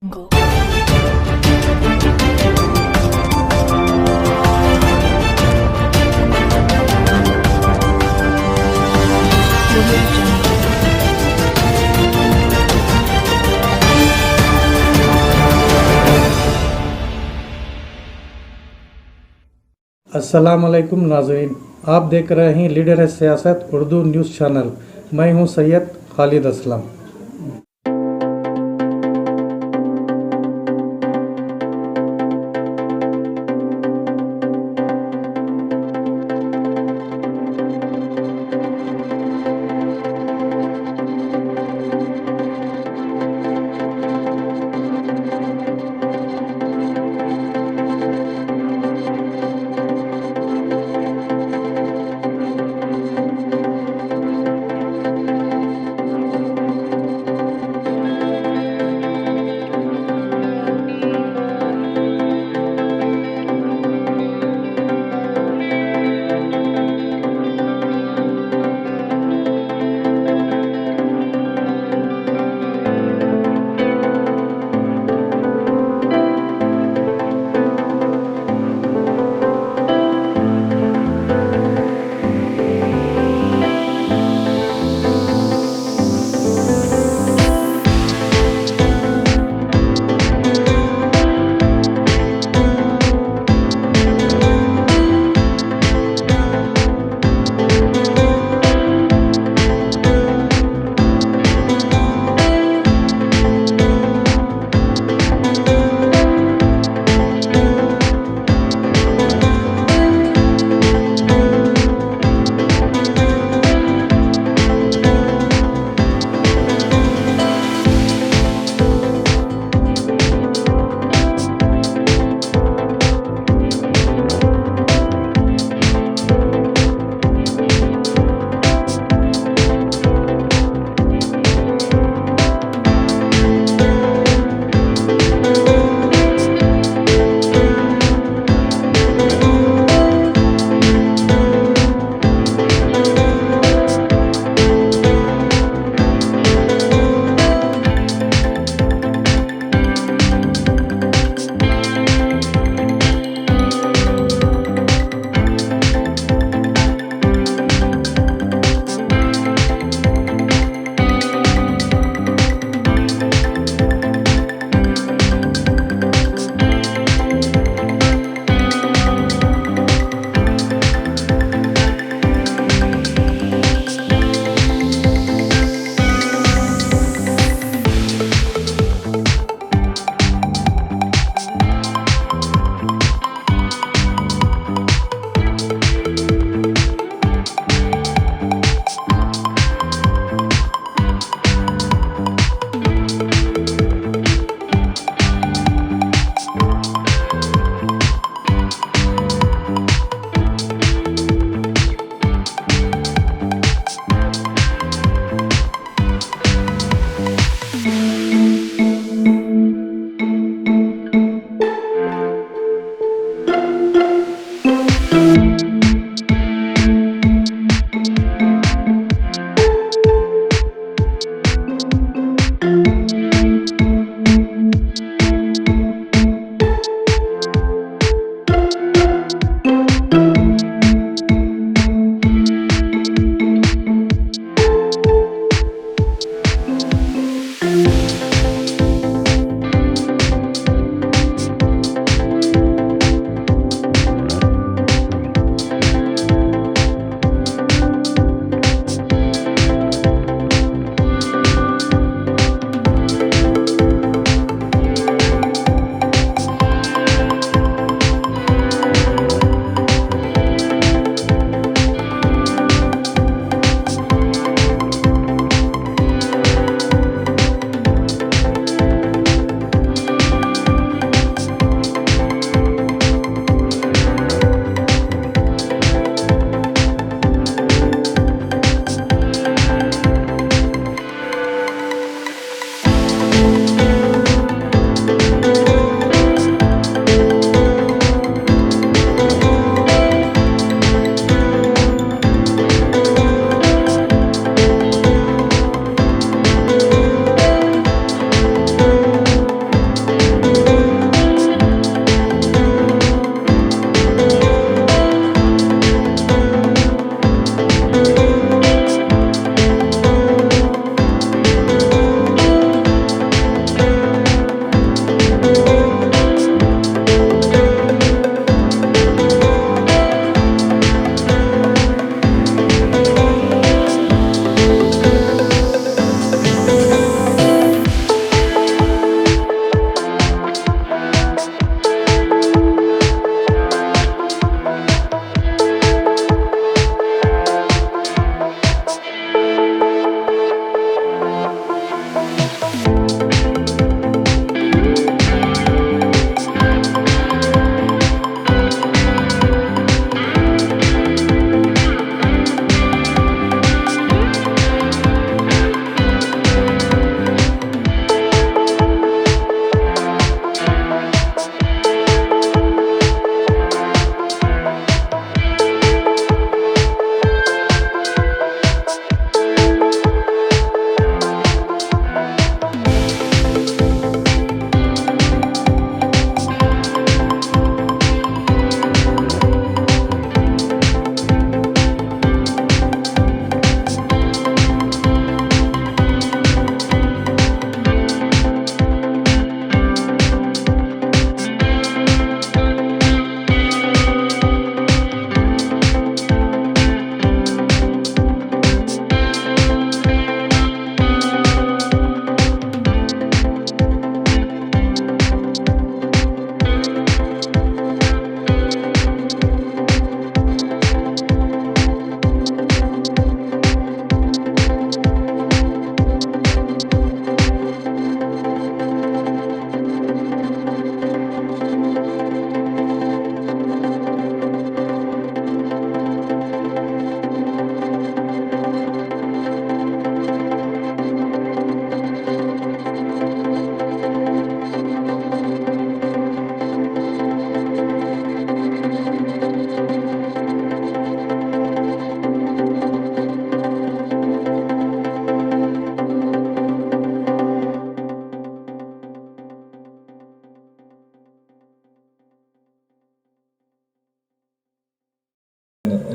Jungle. अस्सलामुअलैकुम नाज़रीन, आप देख रहे हैं लीडर है सियासत उर्दू न्यूज़ चैनल। मैं हूं सैयद खालिद असलम।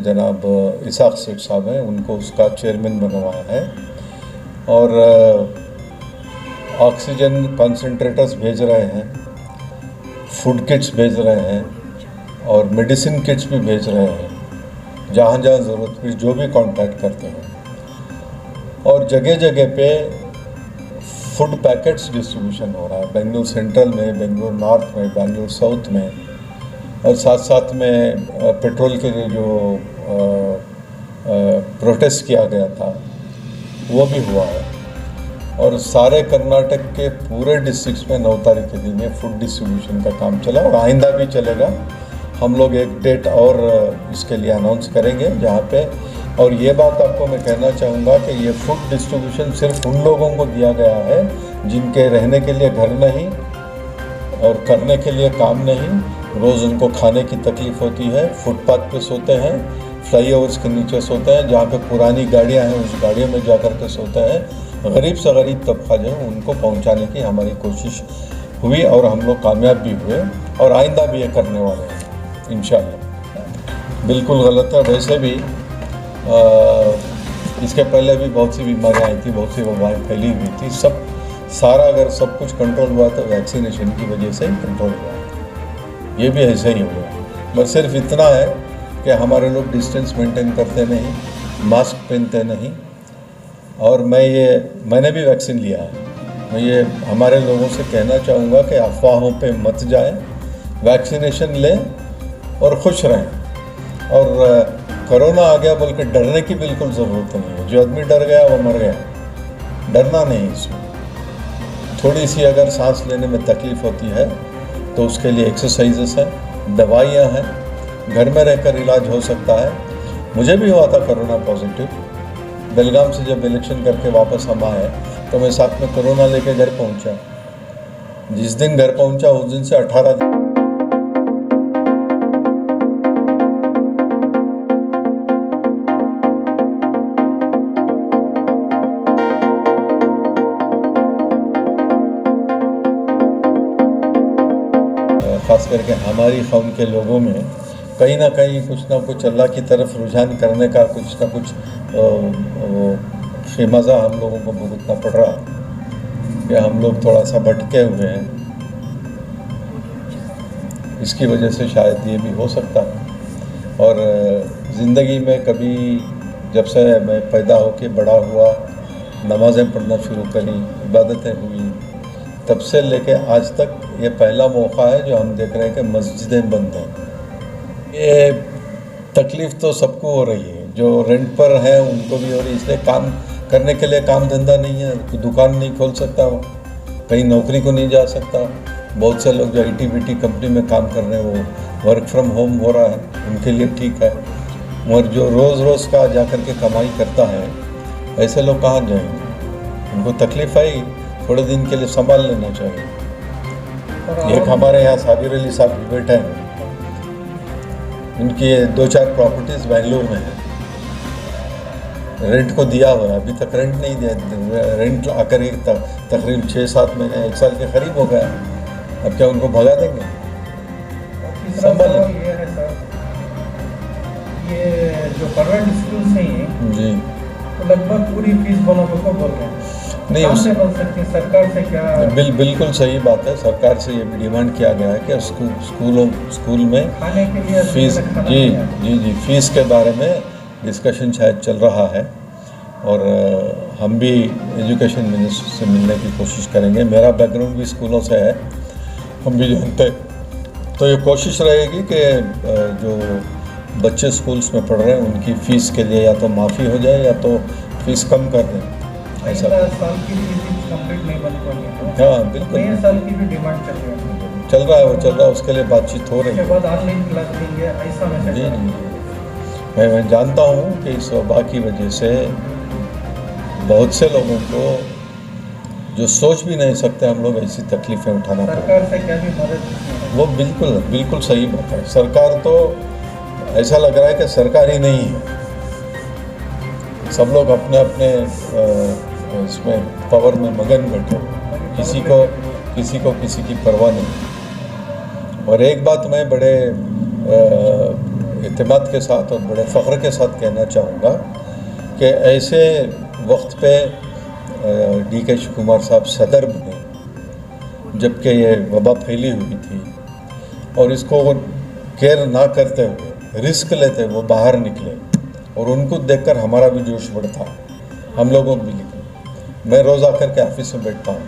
जनाब इसाक सेठ साहब हैं, उनको उसका चेयरमैन बनवाया है और ऑक्सीजन कंसंट्रेटर्स भेज रहे हैं, फूड किट्स भेज रहे हैं और मेडिसिन किट्स भी भेज रहे हैं जहाँ जहाँ ज़रूरत पड़ी, जो भी कांटेक्ट करते हैं। और जगह जगह पे फूड पैकेट्स डिस्ट्रीब्यूशन हो रहा है, बेंगलुरु सेंट्रल में, बेंगलुरु नॉर्थ में, बेंगलुरु साउथ में, और साथ साथ में पेट्रोल के लिए जो प्रोटेस्ट किया गया था वो भी हुआ है। और सारे कर्नाटक के पूरे डिस्ट्रिक्ट्स में 9 तारीख के दिन फूड डिस्ट्रीब्यूशन का काम चला और आइंदा भी चलेगा। हम लोग एक डेट और इसके लिए अनाउंस करेंगे जहाँ पे, और ये बात आपको मैं कहना चाहूँगा कि ये फूड डिस्ट्रीब्यूशन सिर्फ उन लोगों को दिया गया है जिनके रहने के लिए घर नहीं और करने के लिए काम नहीं, रोज़ उनको खाने की तकलीफ़ होती है, फुटपाथ पे सोते हैं, फ्लाईओवर्स के नीचे सोते हैं, जहाँ पे पुरानी गाड़ियाँ हैं उस गाड़ियों में जा कर के सोते हैं। गरीब से गरीब तबका जो है उनको पहुँचाने की हमारी कोशिश हुई और हम लोग कामयाब भी हुए और आइंदा भी ये करने वाले हैं इंशाअल्लाह। बिल्कुल गलत है, वैसे भी इसके पहले भी बहुत सी बीमारियाँ आई थी, बहुत सी वबाएँ फैली हुई थी। सारा अगर सब कुछ कंट्रोल हुआ तो वैक्सीनेशन की वजह से ही कंट्रोल हुआ, ये भी ऐसे ही हुआ। बस सिर्फ इतना है कि हमारे लोग डिस्टेंस मेंटेन करते नहीं, मास्क पहनते नहीं। और मैंने भी वैक्सीन लिया है। मैं ये हमारे लोगों से कहना चाहूँगा कि अफवाहों पे मत जाएं, वैक्सीनेशन लें और खुश रहें। और कोरोना आ गया बोल के डरने की बिल्कुल ज़रूरत नहीं है। जो आदमी डर गया वो मर गया, डरना नहीं इसमें। थोड़ी सी अगर सांस लेने में तकलीफ़ होती है तो उसके लिए एक्सरसाइजेस हैं, दवाइयाँ हैं, घर में रहकर इलाज हो सकता है। मुझे भी हुआ था कोरोना पॉजिटिव। बेलगाम से जब इलेक्शन करके वापस हम आए तो मैं साथ में कोरोना लेके घर पहुंचा। जिस दिन घर पहुंचा उस दिन से 18 दिन खास करके हमारी कौम के लोगों में कहीं ना कहीं कुछ ना कुछ अल्लाह की तरफ रुझान करने का कुछ ना कुछ खेमज़ा हम लोगों को भुगतना पड़ रहा कि हम लोग थोड़ा सा भटके हुए हैं। इसकी वजह से शायद ये भी हो सकता है। और ज़िंदगी में कभी जब से मैं पैदा होके बड़ा हुआ, नमाज़ें पढ़ना शुरू करी, इबादतें हुई, तब से लेके आज तक ये पहला मौका है जो हम देख रहे हैं कि मस्जिदें बंद हैं। ये तकलीफ़ तो सबको हो रही है, जो रेंट पर है उनको भी हो रही है। इसलिए काम करने के लिए काम धंधा नहीं है, दुकान नहीं खोल सकता, कहीं नौकरी को नहीं जा सकता। बहुत से लोग जो IT-BT कंपनी में काम कर रहे हैं वो वर्क फ्रॉम होम हो रहा है, उनके लिए ठीक है। और जो रोज़ का जा कर के कमाई करता है ऐसे लोग कहाँ जाएंगे? उनको तकलीफ़ आई, थोड़े दिन के लिए संभाल लेना चाहिए। एक हमारे यहाँ साबिर अली साहब भी बैठे हैं, उनकी 2-4 प्रॉपर्टीज़ बेंगलुरु में है, रेंट को दिया हुआ है, अभी तक रेंट नहीं दिया। रेंट आकर तकरीबन 6-7 महीने 1 साल के करीब हो गया। अब क्या उनको भगा देंगे? संभाल ये है सर, ये जो प्राइवेट स्कूल से ही जी तो लगभग पूरी फीस बनोगे को बोल रहे हैं, नहीं उससे बन सकती सरकार से क्या? बिल्कुल सही बात है। सरकार से ये भी डिमांड किया गया है कि स्कूल में खाने के लिए फीस जी फीस के बारे में डिस्कशन शायद चल रहा है और हम भी एजुकेशन मिनिस्टर से मिलने की कोशिश करेंगे। मेरा बैकग्राउंड भी स्कूलों से है, हम भी जानते हैं। तो ये कोशिश रहेगी कि जो बच्चे स्कूल्स में पढ़ रहे हैं उनकी फ़ीस के लिए या तो माफ़ी हो जाए या तो फीस कम कर दें। ऐसा साल की फीस कंप्लीट नहीं बन पाएगी। हाँ बिल्कुल, नए साल की भी डिमांड चल रही है, चल रहा है, उसके लिए बातचीत हो रही है। उसके बाद ऑनलाइन क्लास देंगे ऐसा मैसेज। जी मैं जानता हूँ कि इस वबा की वजह से बहुत से लोगों को जो सोच भी नहीं सकते हम लोग ऐसी तकलीफ़ें उठाना पड़ता है। सरकार से क्या भी मदद? वो बिल्कुल सही बात है। सरकार तो ऐसा लग रहा है कि सरकार ही नहीं है, सब लोग अपने अपने इसमें पावर में मगन बैठे, किसी को किसी की परवाह नहीं। और एक बात मैं बड़े एतमाद के साथ और बड़े फ़ख्र के साथ कहना चाहूँगा कि ऐसे वक्त पे DK शिवकुमार साहब सदर बने जबकि ये वबा फैली हुई थी और इसको केयर ना करते हुए रिस्क लेते वो बाहर निकले और उनको देखकर हमारा भी जोश बढ़ता, हम लोगों को भी निकले। मैं रोज़ आकर के ऑफिस में बैठता हूँ,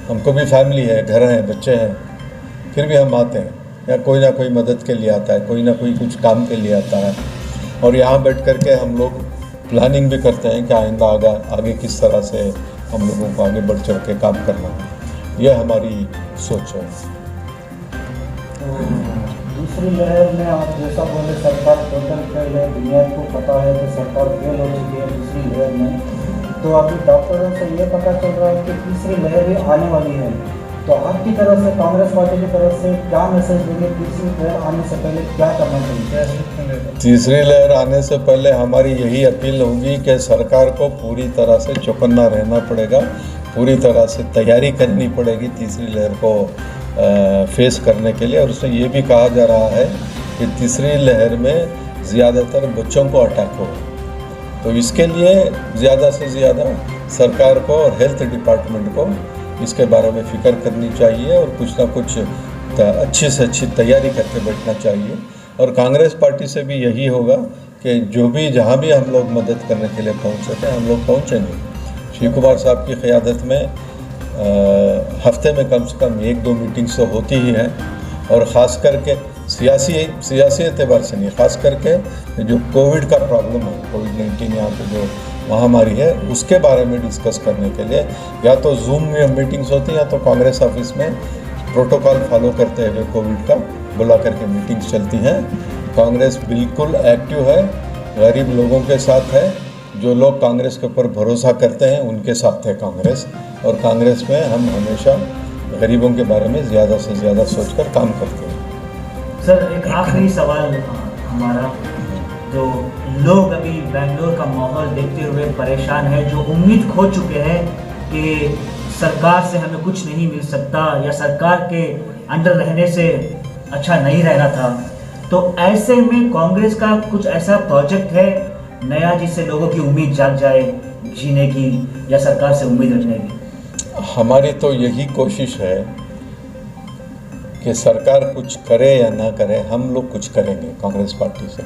हमको भी फैमिली है, घर हैं, बच्चे हैं, फिर भी हम आते हैं। या कोई ना कोई मदद के लिए आता है, कोई ना कोई कुछ काम के लिए आता है और यहाँ बैठ कर के हम लोग प्लानिंग भी करते हैं कि आइंदा आगे किस तरह से हम लोगों को आगे बढ़ चढ़ के काम करना है। यह हमारी सोच है। दूसरी लहर में आप जैसा बोले सरकार टोटल फेल है, दुनिया को पता है कि सरकार फेल हो चुकी है दूसरी लहर में, तो अभी डॉक्टरों से ये पता चल रहा है कि तीसरी लहर भी आने वाली है। तो आपकी तरफ से, कांग्रेस पार्टी की तरफ से क्या मैसेज देंगे? तीसरी लहर आने से पहले क्या करना चाहिए? तीसरी लहर आने से पहले हमारी यही अपील होगी कि सरकार को पूरी तरह से चौकन्ना रहना पड़ेगा, पूरी तरह से तैयारी करनी पड़ेगी तीसरी लहर को फेस करने के लिए। और उसमें ये भी कहा जा रहा है कि तीसरी लहर में ज़्यादातर बच्चों को अटैक हो, तो इसके लिए ज़्यादा से ज़्यादा सरकार को और हेल्थ डिपार्टमेंट को इसके बारे में फ़िक्र करनी चाहिए और कुछ ना कुछ अच्छी से अच्छी तैयारी करके बैठना चाहिए। और कांग्रेस पार्टी से भी यही होगा कि जो भी जहाँ भी हम लोग मदद करने के लिए पहुँच सकें हम लोग पहुँचेंगे। शिवकुमार साहब की क़यादत में हफ्ते में कम से कम 1-2 मीटिंग्स तो होती ही हैं और ख़ास करके सियासी एतबार से नहीं, ख़ास करके जो कोविड का प्रॉब्लम है, कोविड-19 यहाँ पे जो महामारी है उसके बारे में डिस्कस करने के लिए या तो जूम में मीटिंग्स होती हैं या तो कांग्रेस ऑफिस में प्रोटोकॉल फॉलो करते हुए कोविड का बुला करके मीटिंग्स चलती हैं। कांग्रेस बिल्कुल एक्टिव है, गरीब लोगों के साथ है, जो लोग कांग्रेस के ऊपर भरोसा करते हैं उनके साथ है कांग्रेस। और कांग्रेस में हम हमेशा गरीबों के बारे में ज़्यादा से ज़्यादा सोचकर काम करते हैं। सर एक आखिरी सवाल हमारा, जो लोग अभी बेंगलोर का माहौल देखते हुए परेशान है, जो उम्मीद खो चुके हैं कि सरकार से हमें कुछ नहीं मिल सकता या सरकार के अंडर रहने से अच्छा नहीं रहना था, तो ऐसे में कांग्रेस का कुछ ऐसा प्रोजेक्ट है नया जिससे लोगों की उम्मीद जाग जाए जीने की या सरकार से उम्मीद रखने की? हमारी तो यही कोशिश है कि सरकार कुछ करे या ना करे, हम लोग कुछ करेंगे कांग्रेस पार्टी से।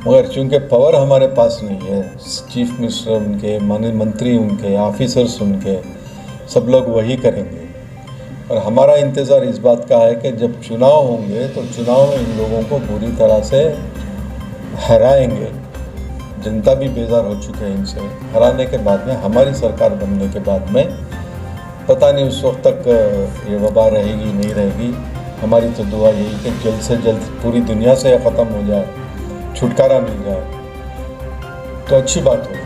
मगर चूँकि पावर हमारे पास नहीं है, चीफ मिनिस्टर उनके, मंत्री उनके, ऑफिसर्स उनके, सब लोग वही करेंगे। और हमारा इंतज़ार इस बात का है कि जब चुनाव होंगे तो चुनाव में इन लोगों को पूरी तरह से हराएंगे। जनता भी बेजार हो चुके हैं इनसे। हराने के बाद में, हमारी सरकार बनने के बाद में, पता नहीं उस वक्त तक ये वबा रहेगी नहीं रहेगी। हमारी तो दुआ यही कि जल्द से जल्द पूरी दुनिया से ख़त्म हो जाए, छुटकारा मिल जाए तो अच्छी बात होगी।